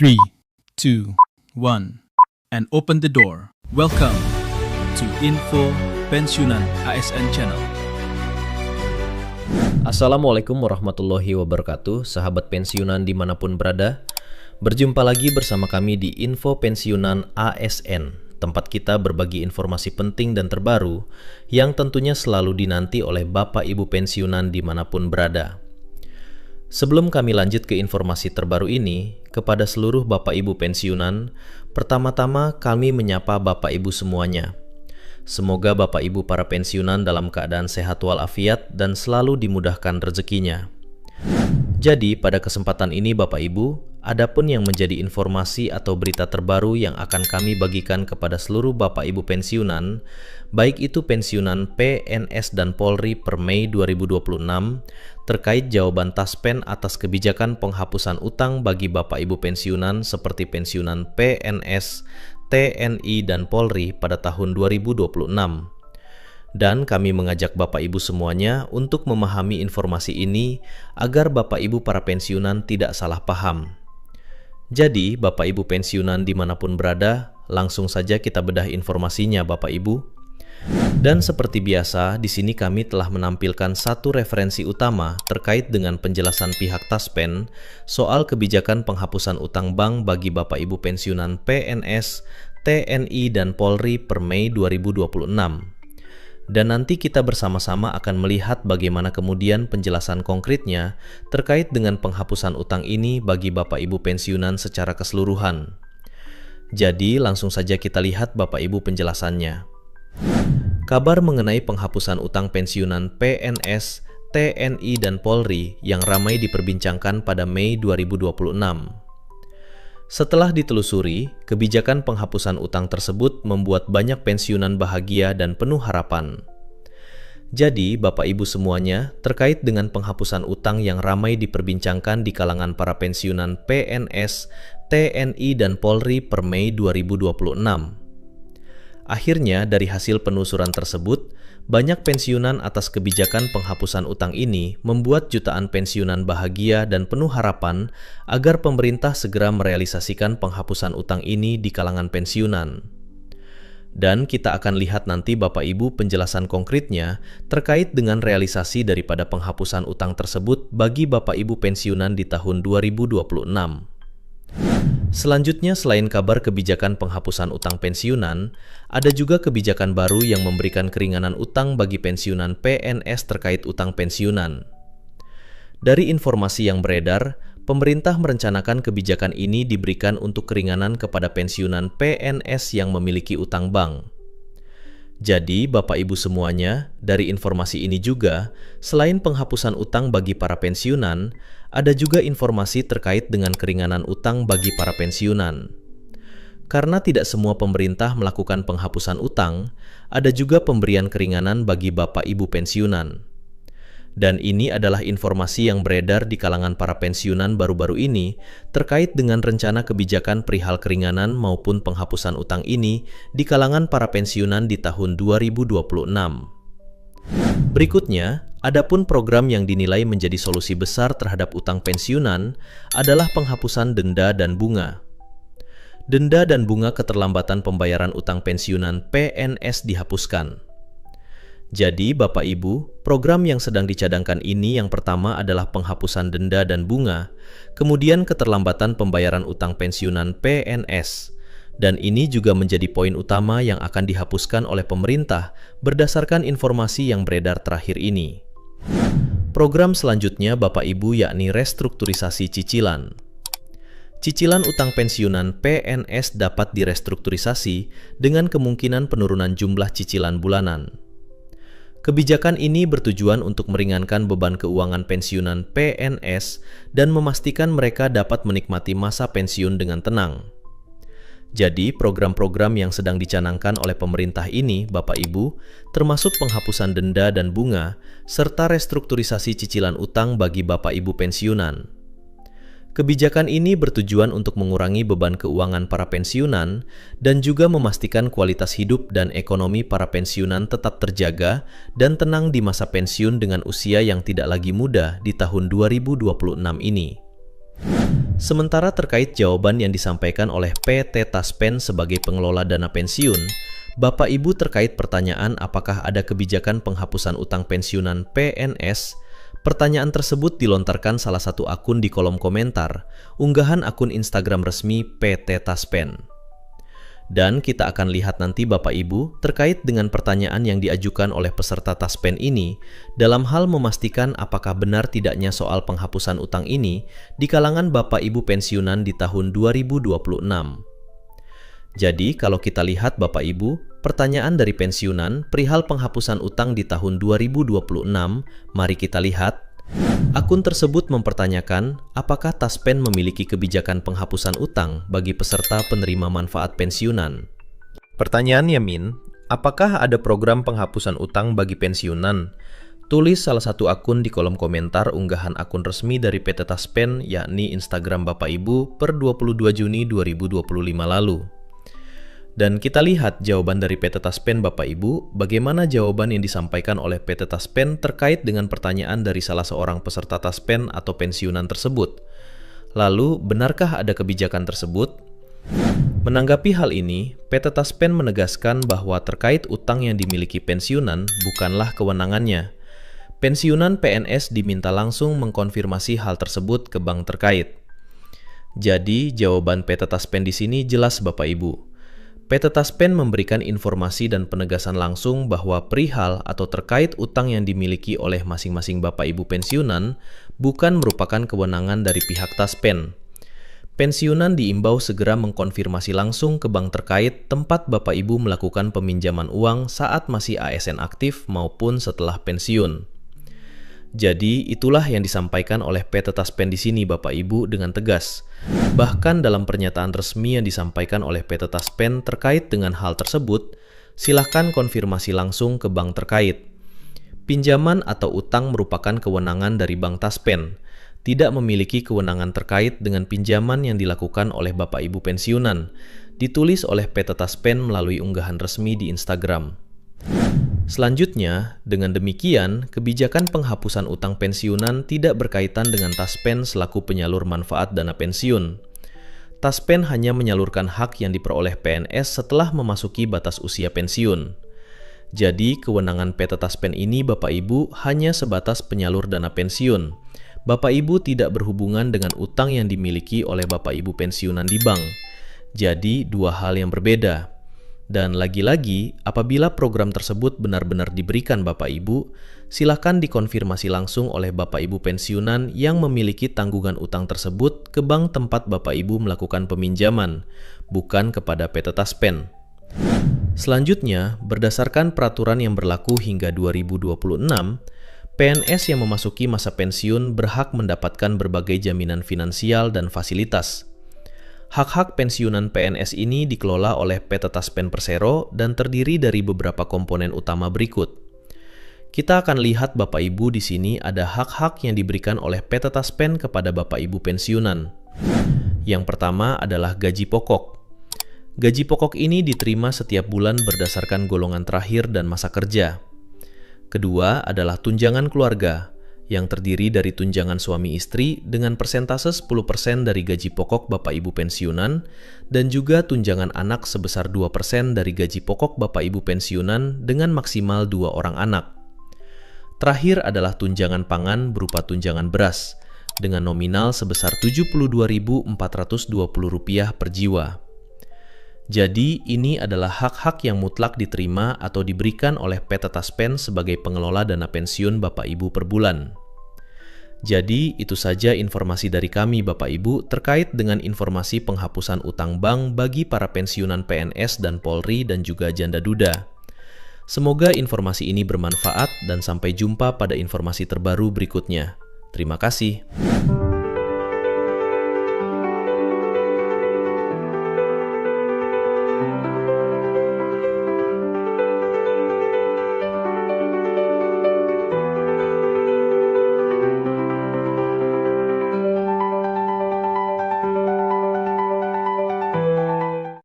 3, 2, 1, and open the door. Welcome to Info Pensiunan ASN Channel. Assalamualaikum warahmatullahi wabarakatuh, sahabat pensiunan dimanapun berada. Berjumpa lagi bersama kami di Info Pensiunan ASN, tempat kita berbagi informasi penting dan terbaru yang tentunya selalu dinanti oleh Bapak Ibu pensiunan dimanapun berada. Sebelum kami lanjut ke informasi terbaru ini, kepada seluruh Bapak Ibu pensiunan, pertama-tama kami menyapa Bapak Ibu semuanya. Semoga Bapak Ibu para pensiunan dalam keadaan sehat walafiat dan selalu dimudahkan rezekinya. Jadi, pada kesempatan ini Bapak Ibu, adapun yang menjadi informasi atau berita terbaru yang akan kami bagikan kepada seluruh Bapak Ibu pensiunan, baik itu pensiunan PNS dan Polri per Mei 2026, terkait jawaban Taspen atas kebijakan penghapusan utang bagi Bapak Ibu pensiunan seperti pensiunan PNS, TNI, dan Polri pada tahun 2026. Dan kami mengajak Bapak Ibu semuanya untuk memahami informasi ini agar Bapak Ibu para pensiunan tidak salah paham. Jadi, Bapak Ibu pensiunan dimanapun berada, langsung saja kita bedah informasinya Bapak Ibu. Dan seperti biasa, di sini kami telah menampilkan satu referensi utama terkait dengan penjelasan pihak Taspen soal kebijakan penghapusan utang bank bagi Bapak Ibu pensiunan PNS, TNI, dan Polri per Mei 2026. Dan nanti kita bersama-sama akan melihat bagaimana kemudian penjelasan konkretnya terkait dengan penghapusan utang ini bagi Bapak Ibu pensiunan secara keseluruhan. Jadi langsung saja kita lihat Bapak Ibu penjelasannya. Kabar mengenai penghapusan utang pensiunan PNS, TNI, dan Polri yang ramai diperbincangkan pada Mei 2026. Setelah ditelusuri, kebijakan penghapusan utang tersebut membuat banyak pensiunan bahagia dan penuh harapan. Jadi, Bapak Ibu semuanya, terkait dengan penghapusan utang yang ramai diperbincangkan di kalangan para pensiunan PNS, TNI, dan Polri per Mei 2026. Akhirnya, dari hasil penelusuran tersebut, banyak pensiunan atas kebijakan penghapusan utang ini membuat jutaan pensiunan bahagia dan penuh harapan agar pemerintah segera merealisasikan penghapusan utang ini di kalangan pensiunan. Dan kita akan lihat nanti Bapak Ibu penjelasan konkretnya terkait dengan realisasi daripada penghapusan utang tersebut bagi Bapak Ibu pensiunan di tahun 2026. Selanjutnya, selain kabar kebijakan penghapusan utang pensiunan, ada juga kebijakan baru yang memberikan keringanan utang bagi pensiunan PNS terkait utang pensiunan. Dari informasi yang beredar, pemerintah merencanakan kebijakan ini diberikan untuk keringanan kepada pensiunan PNS yang memiliki utang bank. Jadi, Bapak Ibu semuanya, dari informasi ini juga, selain penghapusan utang bagi para pensiunan, ada juga informasi terkait dengan keringanan utang bagi para pensiunan. Karena tidak semua pemerintah melakukan penghapusan utang, ada juga pemberian keringanan bagi Bapak Ibu pensiunan. Dan ini adalah informasi yang beredar di kalangan para pensiunan baru-baru ini terkait dengan rencana kebijakan perihal keringanan maupun penghapusan utang ini di kalangan para pensiunan di tahun 2026. Berikutnya, adapun program yang dinilai menjadi solusi besar terhadap utang pensiunan adalah penghapusan denda dan bunga. Denda dan bunga keterlambatan pembayaran utang pensiunan PNS dihapuskan. Jadi, Bapak Ibu, program yang sedang dicadangkan ini yang pertama adalah penghapusan denda dan bunga, kemudian keterlambatan pembayaran utang pensiunan PNS, dan ini juga menjadi poin utama yang akan dihapuskan oleh pemerintah berdasarkan informasi yang beredar terakhir ini. Program selanjutnya Bapak Ibu yakni restrukturisasi cicilan. Cicilan utang pensiunan PNS dapat direstrukturisasi dengan kemungkinan penurunan jumlah cicilan bulanan. Kebijakan ini bertujuan untuk meringankan beban keuangan pensiunan PNS dan memastikan mereka dapat menikmati masa pensiun dengan tenang. Jadi, program-program yang sedang dicanangkan oleh pemerintah ini, Bapak Ibu, termasuk penghapusan denda dan bunga, serta restrukturisasi cicilan utang bagi Bapak Ibu pensiunan. Kebijakan ini bertujuan untuk mengurangi beban keuangan para pensiunan dan juga memastikan kualitas hidup dan ekonomi para pensiunan tetap terjaga dan tenang di masa pensiun dengan usia yang tidak lagi muda di tahun 2026 ini. Sementara terkait jawaban yang disampaikan oleh PT Taspen sebagai pengelola dana pensiun, Bapak Ibu terkait pertanyaan apakah ada kebijakan penghapusan utang pensiunan PNS, pertanyaan tersebut dilontarkan salah satu akun di kolom komentar, unggahan akun Instagram resmi PT Taspen. Dan kita akan lihat nanti Bapak Ibu terkait dengan pertanyaan yang diajukan oleh peserta Taspen ini dalam hal memastikan apakah benar tidaknya soal penghapusan utang ini di kalangan Bapak Ibu pensiunan di tahun 2026. Jadi kalau kita lihat Bapak Ibu, pertanyaan dari pensiunan perihal penghapusan utang di tahun 2026, mari kita lihat. Akun tersebut mempertanyakan apakah Taspen memiliki kebijakan penghapusan utang bagi peserta penerima manfaat pensiunan. Pertanyaannya Min, apakah ada program penghapusan utang bagi pensiunan? Tulis salah satu akun di kolom komentar unggahan akun resmi dari PT Taspen yakni Instagram Bapak Ibu per 22 Juni 2025 lalu. Dan kita lihat jawaban dari PT Taspen Bapak Ibu, bagaimana jawaban yang disampaikan oleh PT Taspen terkait dengan pertanyaan dari salah seorang peserta Taspen atau pensiunan tersebut. Lalu, benarkah ada kebijakan tersebut? Menanggapi hal ini, PT Taspen menegaskan bahwa terkait utang yang dimiliki pensiunan bukanlah kewenangannya. Pensiunan PNS diminta langsung mengkonfirmasi hal tersebut ke bank terkait. Jadi, jawaban PT Taspen di sini jelas Bapak Ibu. PT Taspen memberikan informasi dan penegasan langsung bahwa perihal atau terkait utang yang dimiliki oleh masing-masing Bapak Ibu pensiunan bukan merupakan kewenangan dari pihak Taspen. Pensiunan diimbau segera mengkonfirmasi langsung ke bank terkait tempat Bapak Ibu melakukan peminjaman uang saat masih ASN aktif maupun setelah pensiun. Jadi, itulah yang disampaikan oleh PT Taspen di sini Bapak Ibu dengan tegas. Bahkan dalam pernyataan resmi yang disampaikan oleh PT Taspen terkait dengan hal tersebut, silakan konfirmasi langsung ke bank terkait. Pinjaman atau utang merupakan kewenangan dari Bank Taspen, tidak memiliki kewenangan terkait dengan pinjaman yang dilakukan oleh Bapak Ibu pensiunan, ditulis oleh PT Taspen melalui unggahan resmi di Instagram. Selanjutnya, dengan demikian, kebijakan penghapusan utang pensiunan tidak berkaitan dengan Taspen selaku penyalur manfaat dana pensiun. Taspen hanya menyalurkan hak yang diperoleh PNS setelah memasuki batas usia pensiun. Jadi, kewenangan PT Taspen ini Bapak Ibu hanya sebatas penyalur dana pensiun. Bapak Ibu tidak berhubungan dengan utang yang dimiliki oleh Bapak Ibu pensiunan di bank. Jadi, dua hal yang berbeda. Dan lagi-lagi, apabila program tersebut benar-benar diberikan Bapak Ibu, silakan dikonfirmasi langsung oleh Bapak Ibu pensiunan yang memiliki tanggungan utang tersebut ke bank tempat Bapak Ibu melakukan peminjaman, bukan kepada PT Taspen. Selanjutnya, berdasarkan peraturan yang berlaku hingga 2026, PNS yang memasuki masa pensiun berhak mendapatkan berbagai jaminan finansial dan fasilitas. Hak-hak pensiunan PNS ini dikelola oleh PT Taspen Persero dan terdiri dari beberapa komponen utama berikut. Kita akan lihat Bapak Ibu di sini ada hak-hak yang diberikan oleh PT Taspen kepada Bapak Ibu pensiunan. Yang pertama adalah gaji pokok. Gaji pokok ini diterima setiap bulan berdasarkan golongan terakhir dan masa kerja. Kedua adalah tunjangan keluarga, yang terdiri dari tunjangan suami istri dengan persentase 10% dari gaji pokok Bapak Ibu pensiunan dan juga tunjangan anak sebesar 2% dari gaji pokok Bapak Ibu pensiunan dengan maksimal 2 orang anak. Terakhir adalah tunjangan pangan berupa tunjangan beras dengan nominal sebesar Rp72.420 per jiwa. Jadi, ini adalah hak-hak yang mutlak diterima atau diberikan oleh PT Taspen sebagai pengelola dana pensiun Bapak Ibu per bulan. Jadi, itu saja informasi dari kami Bapak Ibu terkait dengan informasi penghapusan utang bank bagi para pensiunan PNS dan Polri dan juga janda duda. Semoga informasi ini bermanfaat dan sampai jumpa pada informasi terbaru berikutnya. Terima kasih.